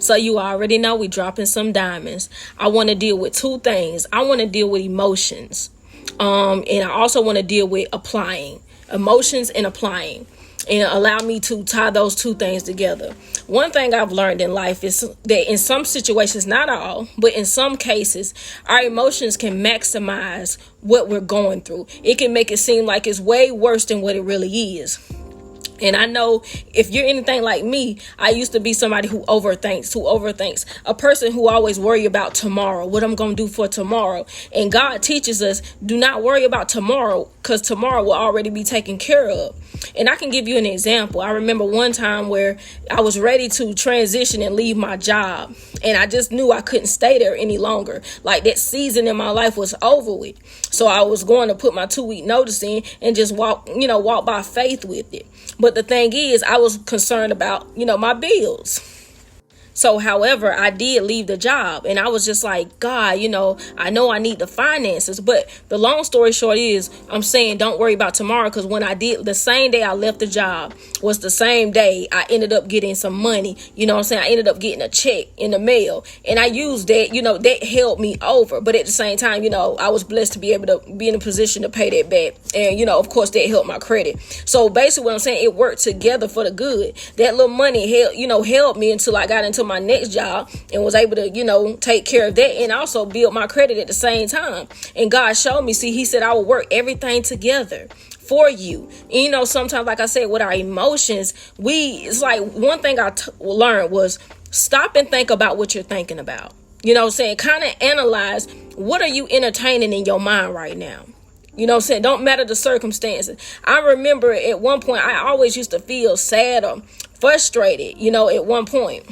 So you already know we dropping some diamonds. I want to deal with two things. I want to deal with emotions. And I also want to deal with applying. Emotions and applying. And allow me to tie those two things together. One thing I've learned in life is that in some situations, not all, but in some cases, our emotions can maximize what we're going through. It can make it seem like it's way worse than what it really is. And I know if you're anything like me, I used to be somebody who overthinks, a person who always worry about tomorrow, what I'm going to do for tomorrow. And God teaches us, do not worry about tomorrow, because tomorrow will already be taken care of. And I can give you an example. I remember one time where I was ready to transition and leave my job. And I just knew I couldn't stay there any longer. Like that season in my life was over with. So I was going to put my 2-week notice in and just walk by faith with it. But the thing is, I was concerned about, my bills. So, however, I did leave the job and I was just like, God, I know I need the finances. But the long story short is I'm saying don't worry about tomorrow, because when I did, the same day I left the job was the same day I ended up getting some money. I ended up getting a check in the mail, and I used that, that held me over. But at the same time, I was blessed to be able to be in a position to pay that back. And, of course, that helped my credit. So basically what I'm saying, it worked together for the good. That little money held me until I got into my next job and was able to, take care of that and also build my credit at the same time. And God showed me, he said, I will work everything together for you. And, sometimes, like I said, with our emotions, it's like one thing I learned was stop and think about what you're thinking about. Kind of analyze, what are you entertaining in your mind right now? Don't matter the circumstances. I remember at one point, I always used to feel sad or frustrated, at one point.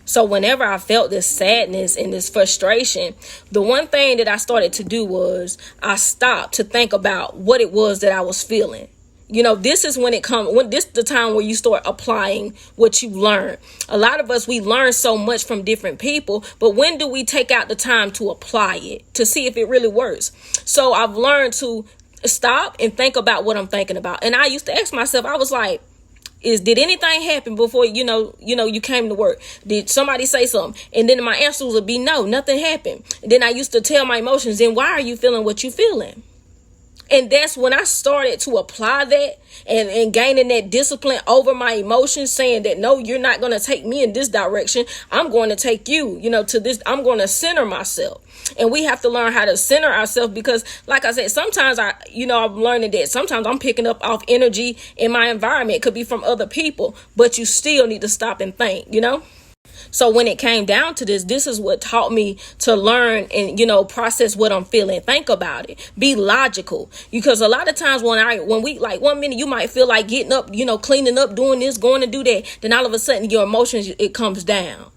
So whenever I felt this sadness and this frustration, the one thing that I started to do was I stopped to think about what it was that I was feeling. This is this is the time where you start applying what you learn. A lot of us, we learn so much from different people, but when do we take out the time to apply it, to see if it really works? So I've learned to stop and think about what I'm thinking about. And I used to ask myself, I was like, did anything happen before, you came to work? Did somebody say something? And then my answer would be no, nothing happened. And then I used to tell my emotions, then why are you feeling what you feeling? And that's when I started to apply that and gaining that discipline over my emotions, saying that, no, you're not going to take me in this direction. I'm going to take you, to this. I'm going to center myself. And we have to learn how to center ourselves, because like I said, sometimes I'm learning that sometimes I'm picking up off energy in my environment. It could be from other people, but you still need to stop and think, So when it came down to this is what taught me to learn and, process what I'm feeling. Think about it. Be logical. Because a lot of times when we like 1 minute, you might feel like getting up, cleaning up, doing this, going to do that. Then all of a sudden your emotions, it comes down.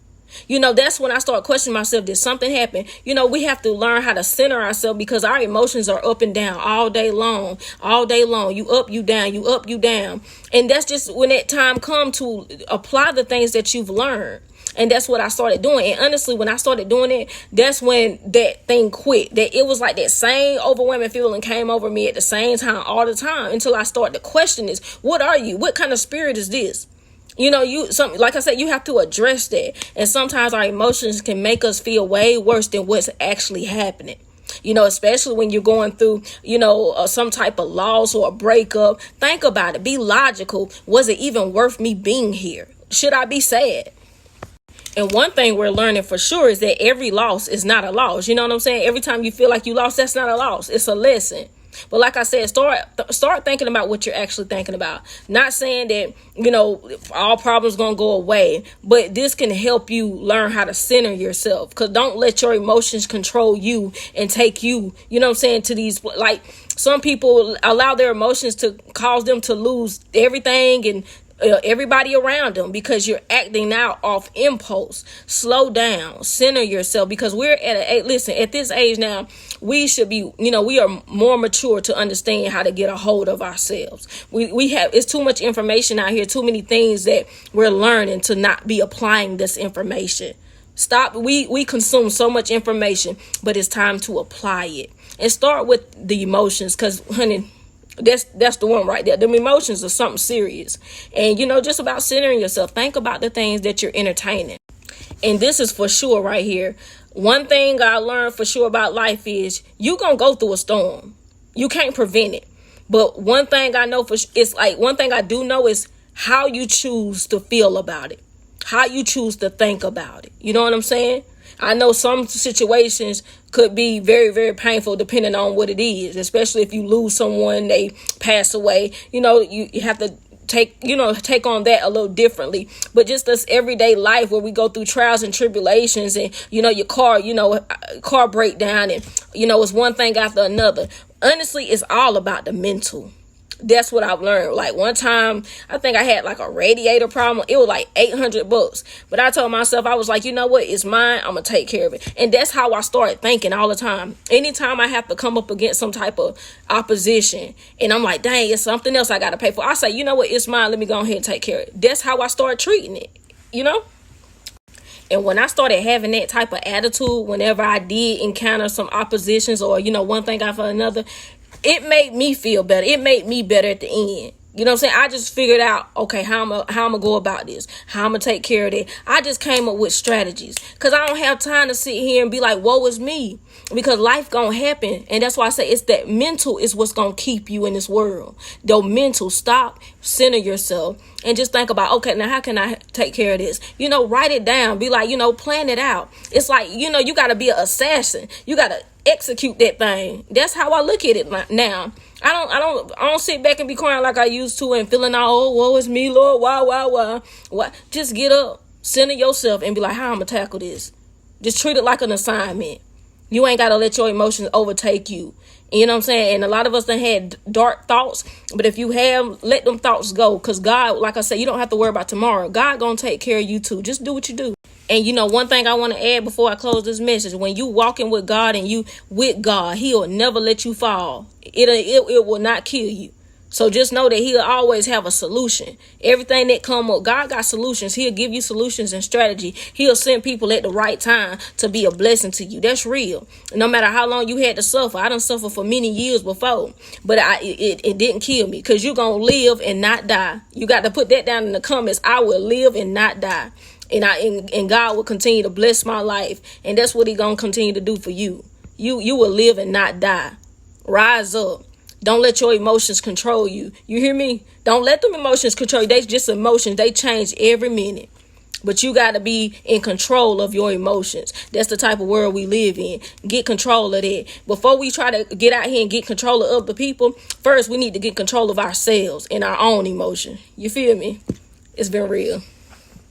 That's when I start questioning myself. Did something happen? We have to learn how to center ourselves, because our emotions are up and down all day long. You up, you down, you up, you down. And that's just when that time comes to apply the things that you've learned. And that's what I started doing. And honestly, when I started doing it, that's when that thing quit. That it was like that same overwhelming feeling came over me at the same time, all the time, until I started to question this. What are you? What kind of spirit is this? Like I said, you have to address that. And sometimes our emotions can make us feel way worse than what's actually happening. Especially when you're going through, some type of loss or a breakup. Think about it. Be logical. Was it even worth me being here? Should I be sad? And one thing we're learning for sure is that every loss is not a loss. You know what I'm saying? Every time you feel like you lost, that's not a loss. It's a lesson. But like I said, start thinking about what you're actually thinking about. Not saying that, all problems going to go away, but this can help you learn how to center yourself. Because don't let your emotions control you and take you, to these, like some people allow their emotions to cause them to lose everything and everybody around them, because you're acting out off impulse. Slow down, center yourself, because we're at this age now, we should be, we are more mature to understand how to get a hold of ourselves. It's too much information out here, too many things that we're learning to not be applying this information. Stop. We consume so much information, but it's time to apply it. And start with the emotions, because honey, that's the one right there. Them emotions are something serious. And just about centering yourself. Think about the things that you're entertaining. And this is for sure right here. One thing I learned for sure about life is you gonna go through a storm. You can't prevent it. But one thing I know it's like one thing I do know is how you choose to feel about it, how you choose to think about it. You know what I'm saying? I know some situations could be very, very painful depending on what it is, especially if you lose someone, they pass away. You have to take on that a little differently. But just this everyday life where we go through trials and tribulations and, your car breakdown and, it's one thing after another. Honestly, it's all about the mental. That's what I've learned. Like one time, I think I had like a radiator problem. It was like $800. But I told myself, I was like, you know what? It's mine. I'm going to take care of it. And that's how I started thinking all the time. Anytime I have to come up against some type of opposition and I'm like, dang, it's something else I got to pay for. I say, you know what? It's mine. Let me go ahead and take care of it. That's how I started treating it, And when I started having that type of attitude, whenever I did encounter some oppositions or, one thing after another, it made me feel better. It made me better at the end. You know what I'm saying? I just figured out, okay, how I'm going to go about this, how I'm going to take care of it. I just came up with strategies because I don't have time to sit here and be like, woe is me, because life going to happen. And that's why I say it's that mental is what's going to keep you in this world. Though mental, stop, center yourself and just think about, okay, now how can I take care of this? Write it down. Be like, plan it out. It's like, you got to be an assassin. You got to execute that thing. That's how I look at it now. I don't sit back and be crying like I used to and feeling all, oh, woe is me, Lord, why? Just get up, center yourself and be like, how I'm gonna tackle this? Just treat it like an assignment. You ain't gotta let your emotions overtake you. You know what I'm saying? And a lot of us done had dark thoughts, but if you have, let them thoughts go. Because God, like I said, you don't have to worry about tomorrow. God gonna take care of you too. Just do what you do. And one thing I want to add before I close this message, when you walking with God and you with God, he'll never let you fall. It will not kill you. So just know that he'll always have a solution. Everything that come up, God got solutions. He'll give you solutions and strategy. He'll send people at the right time to be a blessing to you. That's real. No matter how long you had to suffer. I done suffered for many years before, but it didn't kill me, because you're going to live and not die. You got to put that down in the comments. I will live and not die. And God will continue to bless my life. And that's what he's going to continue to do for you. You will live and not die. Rise up. Don't let your emotions control you. You hear me? Don't let them emotions control you. They just emotions. They change every minute. But you got to be in control of your emotions. That's the type of world we live in. Get control of that. Before we try to get out here and get control of other people, first we need to get control of ourselves and our own emotion. You feel me? It's been real.